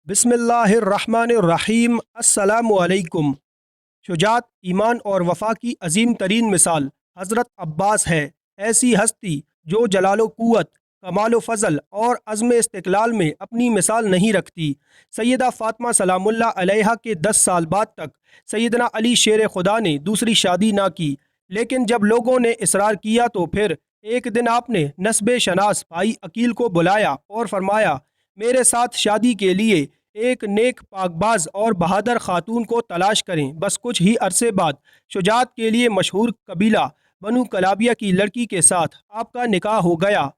बिस्मिल्लाहिर्रहमानिर्रहीम। अस्सलामुअलैकुम। शुजात, ईमान और वफ़ा की अजीम तरीन मिसाल हज़रत अब्बास है। ऐसी हस्ती जो जलालो क़ुव्वत, कमालो फ़ज़ल और अज़्म इस्तिक़लाल में अपनी मिसाल नहीं रखती। सैयदा फ़ातिमा सलामुल्लाह अलैहा के 10 साल बाद तक सैयदना अली शेर खुदा ने दूसरी शादी ना की, लेकिन जब लोगों ने इसरार किया तो फिर एक दिन आपने नस्ब शनास भाई अकील को बुलाया और फरमाया, मेरे साथ शादी के लिए एक नेक पाकबाज और बहादुर खातून को तलाश करें। बस कुछ ही अरसे बाद शुजात के लिए मशहूर कबीला बनु कलाबिया की लड़की के साथ आपका निकाह हो गया,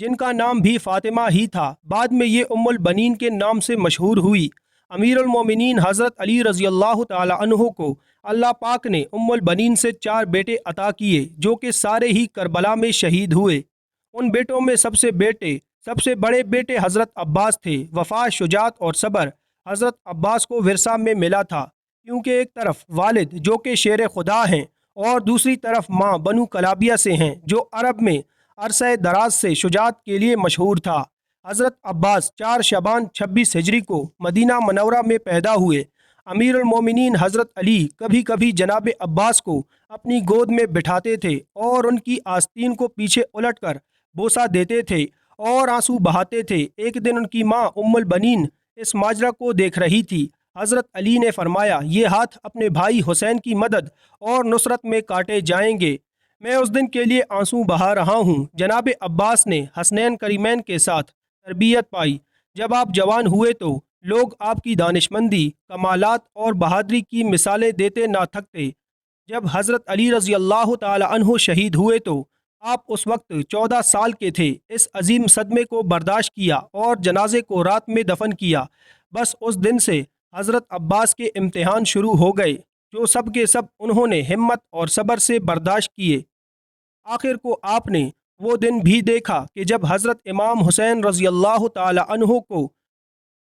जिनका नाम भी फ़ातिमा ही था। बाद में ये उम्मुल बनीन के नाम से मशहूर हुई। अमीरुल मोमिनीन हज़रत अली रज़ी अल्लाह ताला अन्हु को अल्लाह पाक ने उम्मुल बनीन से 4 बेटे अता किए, जो कि सारे ही करबला में शहीद हुए। उन बेटों में सबसे बड़े बेटे हज़रत अब्बास थे। वफ़ा, शुजात और सब्र हज़रत अब्बास को विरसा में मिला था, क्योंकि एक तरफ वालिद जो कि शेर खुदा हैं और दूसरी तरफ माँ बनु कलाबिया से हैं, जो अरब में अरसे दराज से शुजात के लिए मशहूर था। हज़रत अब्बास 4 शबान 26 हिजरी को मदीना मनव्वरा में पैदा हुए। अमीरुल मोमिनीन हज़रत अली कभी कभी जनाब अब्बास को अपनी गोद में बिठाते थे और उनकी आस्तीन को पीछे उलट कर बोसा देते थे और आंसू बहाते थे। एक दिन उनकी माँ उम्मुल बनीन इस माजरा को देख रही थी। हज़रत अली ने फरमाया, ये हाथ अपने भाई हुसैन की मदद और नुसरत में काटे जाएंगे। मैं उस दिन के लिए आंसू बहा रहा हूँ। जनाब अब्बास ने हसनैन करीमैन के साथ तरबियत पाई। जब आप जवान हुए तो लोग आपकी दानिशमंदी, कमालात और बहादरी की मिसालें देते ना थकते। जब हज़रत अली रज़ी अल्लाह ताला अन्हु शहीद हुए तो आप उस वक्त 14 साल के थे। इस अजीम सदमे को बर्दाश्त किया और जनाजे को रात में दफन किया। बस उस दिन से हज़रत अब्बास के इम्तिहान शुरू हो गए, जो सब के सब उन्होंने हिम्मत और सब्र से बर्दाश्त किए। आखिर को आपने वो दिन भी देखा कि जब हज़रत इमाम हुसैन रज़ी अल्लाह ताला अन्हु को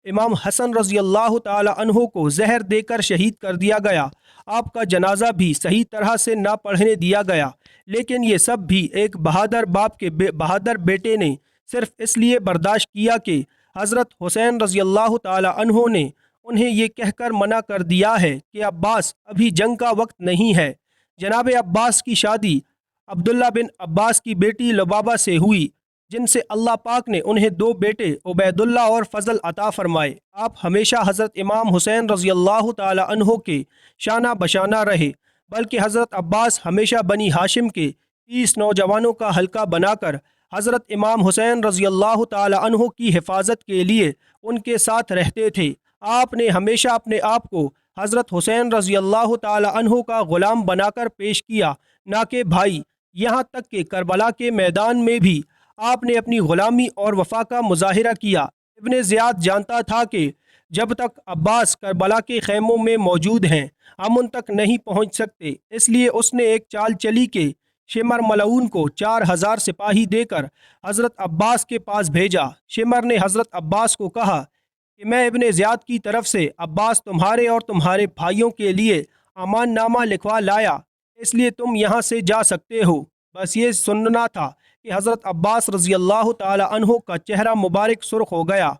इमाम हसन रज़ी अल्लाह ताला अन्हु को जहर देकर शहीद कर दिया गया। आपका जनाजा भी सही तरह से ना पढ़ने दिया गया, लेकिन ये सब भी एक बहादुर बाप के बहादुर बेटे ने सिर्फ इसलिए बर्दाश्त किया कि हज़रत हुसैन रज़ी अल्लाह ताला अन्हु ने उन्हें ये कहकर मना कर दिया है कि अब्बास, अभी जंग का वक्त नहीं है। जनाब अब्बास की शादी अब्दुल्ला बिन अब्बास की बेटी लुबाबा से हुई, जिनसे अल्लाह पाक ने उन्हें 2 बेटे उबैदुल्ला और फ़ज़ल अता फरमाए। आप हमेशा हज़रत इमाम हुसैन रज़ी अल्लाह ताला अन्हो के शाना बशाना रहे, बल्कि हज़रत अब्बास हमेशा बनी हाशिम के 30 नौजवानों का हल्का बनाकर हज़रत इमाम हुसैन रज़ी अल्लाह ताला अन्हो की हिफाजत के लिए उनके साथ रहते थे। आपने हमेशा अपने आप को हज़रत हुसैन रज़ी अल्लाह ताला अन्हो का ग़ुलाम बनाकर पेश किया, ना कि भाई। यहाँ तक कि करबला के मैदान में भी आपने अपनी ग़ुलामी और वफ़ा का मुज़ाहिरा किया। इब्ने ज़ियाद जानता था कि जब तक अब्बास करबला के ख़ैमों में मौजूद हैं, हम उन तक नहीं पहुँच सकते। इसलिए उसने एक चाल चली कि शिमर मलऊन को 4000 सिपाही देकर हज़रत अब्बास के पास भेजा। शिमर ने हज़रत अब्बास को कहा कि मैं इब्ने ज़ियाद की तरफ से अब्बास तुम्हारे और तुम्हारे भाइयों के लिए अमान नामा लिखवा लाया, इसलिए तुम यहाँ से जा सकते हो। बस ये सुनना था कि हज़रत अब्बास रज़ी अल्लाह ताला अन्हो का चेहरा मुबारक सुर्ख हो गया।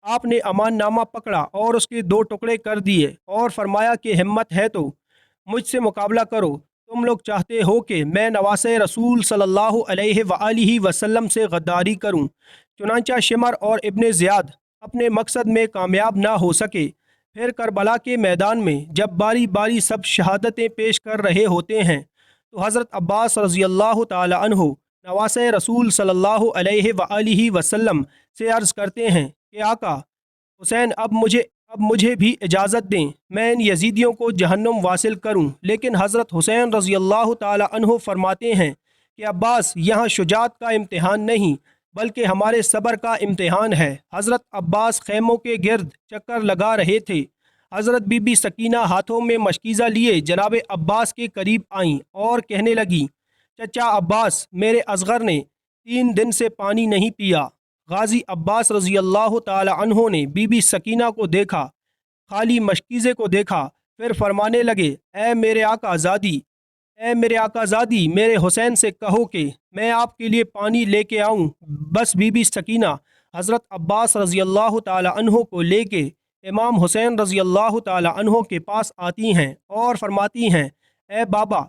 आपने अमान नामा पकड़ा और उसके 2 टुकड़े कर दिए और फरमाया कि हिम्मत है तो मुझसे मुकाबला करो। तुम लोग चाहते हो कि मैं नवासे रसूल सल्लल्लाहु अलैहि वसल्लम से गद्दारी करूं। चुनांचा शिमर और इब्ने ज़ियाद अपने मकसद में कामयाब ना हो सके। फिर करबला के मैदान में जब बारी बारी सब शहादतें पेश कर रहे होते हैं, तो हज़रत अब्बास रज़ी अल्लाह ताला अन्हु नवासे रसूल सल्लल्लाहु अलैहि वसल्लम से अर्ज़ करते हैं कि आका हुसैन, अब मुझे भी इजाज़त दें, मैं इन यजीदियों को जहन्नुम वासिल करूं। लेकिन हज़रत हुसैन रज़ी अल्लाह ताला अन्हु फरमाते हैं कि अब्बास, यहाँ शुजात का इम्तिहान नहीं बल्कि हमारे सब्र का इम्तिहान है। हज़रत अब्बास खैमों के गिर्द चक्कर लगा रहे थे। हज़रत बीबी सकीना हाथों में मशकीज़ा लिए जनाब अब्बास के करीब आईं और कहने लगी, चचा अब्बास, मेरे असगर ने 3 दिन से पानी नहीं पिया। गाजी अब्बास रज़ी अल्लाह ताला अन्हो ने बीबी सकीना को देखा, खाली मशकीज़े को देखा, फिर फरमाने लगे, ए मेरे आकाज़ादी, मेरे हुसैन से कहो कि मैं आपके लिए पानी लेके आऊँ। बस बीबी सकीना हज़रत अब्बास रज़ी अल्लाह ताला अन्हो को लेके इमाम हुसैन रज़ी अल्लाह ताला अन्हो के पास आती हैं और फरमाती हैं, ए बाबा,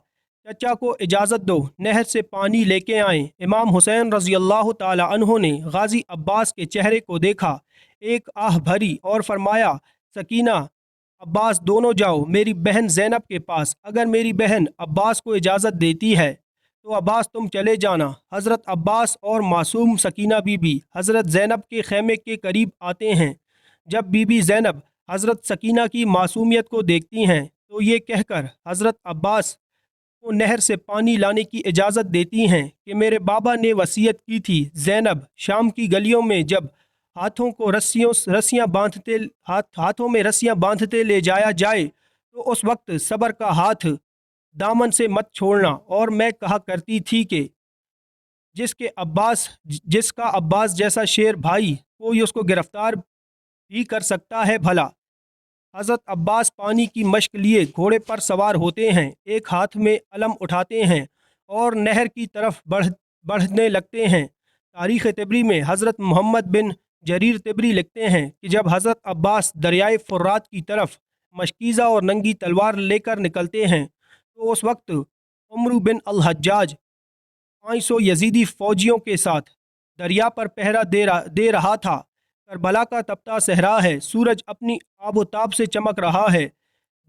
चचा को इजाज़त दो, नहर से पानी लेके आएँ। इमाम हुसैन रज़ी अल्लाह ताला अन्हो ने गाज़ी अब्बास के चेहरे को देखा, एक आह भरी और फरमाया, सकीना, अब्बास दोनों जाओ मेरी बहन ज़ैनब के पास। अगर मेरी बहन अब्बास को इजाज़त देती है तो अब्बास तुम चले जाना। हज़रत अब्बास और मासूम सकीना बीबी हज़रत ज़ैनब के खेमे के करीब आते हैं। जब बीबी ज़ैनब हज़रत सकीना की मासूमियत को देखती हैं तो ये कहकर हज़रत अब्बास को नहर से पानी लाने की इजाज़त देती हैं कि मेरे बाबा ने वसीयत की थी, ज़ैनब, शाम की गलियों में जब हाथों को हाथों में रस्सियाँ बांधते ले जाया जाए तो उस वक्त सब्र का हाथ दामन से मत छोड़ना। और मैं कहा करती थी कि जिसका अब्बास जैसा शेर भाई, कोई उसको गिरफ्तार भी कर सकता है भला। हज़रत अब्बास पानी की मशक लिए घोड़े पर सवार होते हैं, एक हाथ में अलम उठाते हैं और नहर की तरफ बढ़ने लगते हैं। तारीख़ तिबरी में हज़रत मोहम्मद बिन जरीर तिबरी लिखते हैं कि जब हज़रत अब्बास दरियाए फुर्रात की तरफ मशकीज़ा और नंगी तलवार लेकर निकलते हैं तो उस वक्त उमरू बिन अल हज्जाज 500 यजीदी फ़ौजियों के साथ दरिया पर पहरा दे रहा था। करबला का तपता सहरा है, सूरज अपनी आबोताब से चमक रहा है।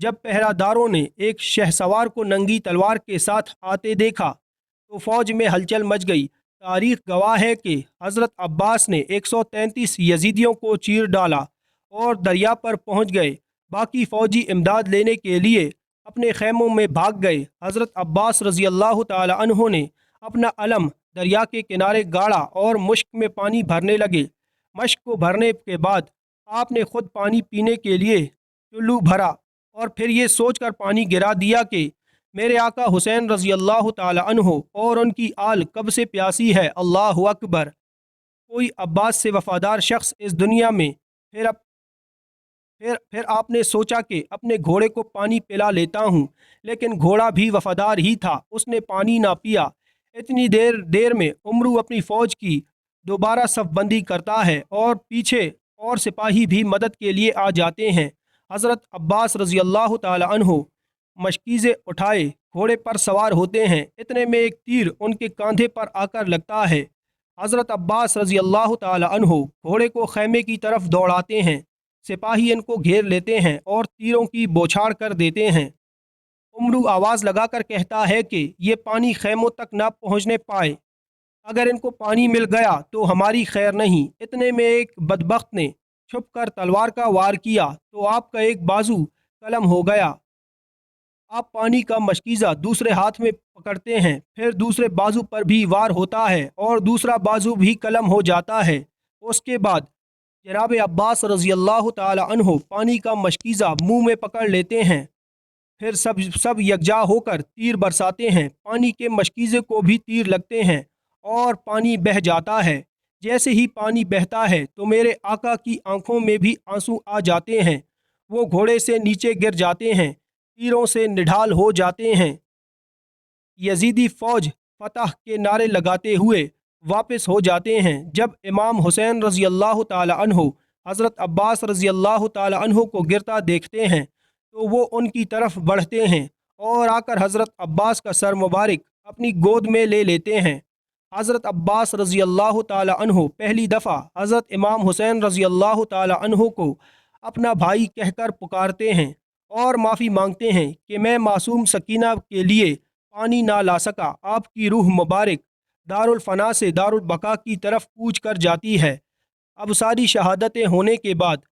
जब पहरादारों ने एक शहसवार को नंगी तलवार के साथ आते देखा तो फ़ौज में हलचल मच गई। तारीख़ गवाह है कि हज़रत अब्बास ने 133 यजीदियों को चीर डाला और दरिया पर पहुँच गए। बाकी फ़ौजी इमदाद लेने के लिए अपने खैमों में भाग गए। हज़रत अब्बास रज़ी अल्लाह ताला अन्हो ने अपना अलम दरिया के किनारे गाड़ा और मुश्क में पानी भरने लगे। मश्क को भरने के बाद आपने खुद पानी पीने के लिए चुल्लू भरा और फिर ये सोचकर पानी गिरा दिया कि मेरे आका हुसैन रज़ी अल्लाह ताला अन्हो और उनकी आल कब से प्यासी है। अल्लाह अकबर। कोई अब्बास से वफ़ादार शख्स इस दुनिया में फिर आपने सोचा कि अपने घोड़े को पानी पिला लेता हूँ, लेकिन घोड़ा भी वफ़ादार ही था, उसने पानी ना पिया। इतनी देर में उमरू अपनी फ़ौज की दोबारा सफ़बंदी करता है और पीछे और सिपाही भी मदद के लिए आ जाते हैं। हज़रत अब्बास रज़ी अल्लाह ताला अन्हो मशकीज़े उठाए घोड़े पर सवार होते हैं। इतने में एक तीर उनके कंधे पर आकर लगता है। हज़रत अब्बास रज़ी अल्लाह ताला अन्हो घोड़े को खैमे की तरफ दौड़ाते हैं। सिपाही इनको घेर लेते हैं और तीरों की बौछार कर देते हैं। उमरू आवाज़ लगाकर कहता है कि ये पानी खैमों तक ना पहुँचने पाए, अगर इनको पानी मिल गया तो हमारी खैर नहीं। इतने में एक बदबख्त ने छुपकर तलवार का वार किया तो आपका एक बाजू कलम हो गया। आप पानी का मशकीज़ा दूसरे हाथ में पकड़ते हैं, फिर दूसरे बाजू पर भी वार होता है और दूसरा बाजू भी कलम हो जाता है। उसके बाद जनाब अब्बास रज़ी अल्लाह ताला अन्हो पानी का मशकीज़ा मुंह में पकड़ लेते हैं, फिर सब यकजा होकर तीर बरसाते हैं। पानी के मशकीज़े को भी तीर लगते हैं और पानी बह जाता है। जैसे ही पानी बहता है तो मेरे आका की आंखों में भी आंसू आ जाते हैं। वो घोड़े से नीचे गिर जाते हैं, तीरों से निढाल हो जाते हैं। यजीदी फ़ौज फतह के नारे लगाते हुए वापस हो जाते हैं। जब इमाम हुसैन रज़ी अल्लाह ताला अन्हो हज़रत अब्बास रज़ी अल्लाह ताला अन्हो को गिरता देखते हैं तो वो उनकी तरफ बढ़ते हैं और आकर हज़रत अब्बास का सर मुबारक अपनी गोद में ले लेते हैं। हज़रत अब्बास रज़ी अल्लाह ताला अन्हो पहली दफ़ा हज़रत इमाम हुसैन रज़ी अल्लाह ताला अन्हो को अपना भाई कहकर पुकारते हैं और माफ़ी मांगते हैं कि मैं मासूम सकीना के लिए पानी ना ला सका। आपकी रूह मुबारक दारुल फ़ना से दारुल बका की तरफ कूच कर जाती है। अब सारी शहादतें होने के बाद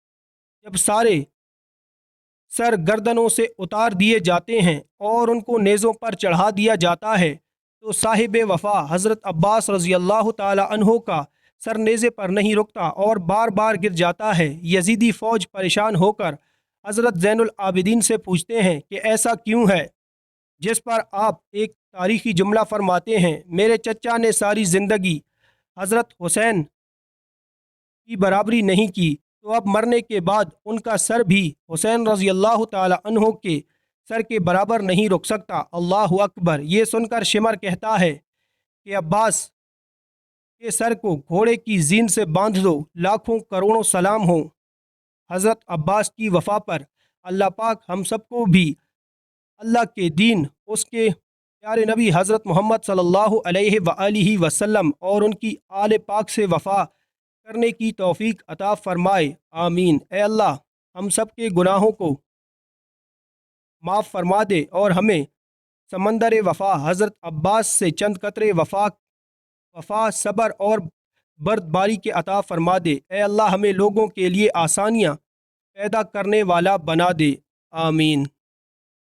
जब सारे सर गर्दनों से उतार दिए जाते हैं और उनको नेज़ों पर चढ़ा दिया जाता है तो साहिब वफ़ा हज़रत अब्बास रज़ी अल्लाह ताला अन्हो का सर नेज़े पर नहीं रुकता और बार बार गिर जाता है। यजीदी फ़ौज परेशान होकर हज़रत ज़ैनुल आबिदीन से पूछते हैं कि ऐसा क्यों है, जिस पर आप एक तारीख़ी जुमला फरमाते हैं, मेरे चचा ने सारी ज़िंदगी हज़रत हुसैन की बराबरी नहीं की तो अब मरने के बाद उनका सर भी हुसैन रज़ी अल्लाह ताला अन्हो के सर के बराबर नहीं रुक सकता। अल्लाह अकबर। ये सुनकर शिमर कहता है कि अब्बास के सर को घोड़े की जीन से बांध दो, लाखों करोड़ों सलाम हो। حضرت عباس کی وفا پر اللہ پاک ہم سب کو بھی اللہ کے دین، اس کے پیارے نبی حضرت محمد صلی اللہ علیہ وآلہ وسلم اور ان کی آل پاک سے وفا کرنے کی توفیق عطا فرمائے، آمین۔ اے اللہ ہم سب کے گناہوں کو معاف فرما دے اور ہمیں سمندر وفا حضرت عباس سے چند قطرے وفا صبر اور بردباری کے عطا فرما دے۔ اے اللہ ہمیں لوگوں کے لیے آسانیاں پیدا کرنے والا بنا دے، آمین۔